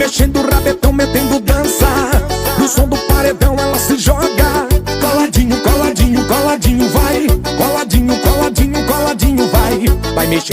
mexendo o rabetão, metendo dança. No som do paredão ela se joga. Coladinho, coladinho, coladinho vai. Coladinho, coladinho, coladinho vai. Vai mexendo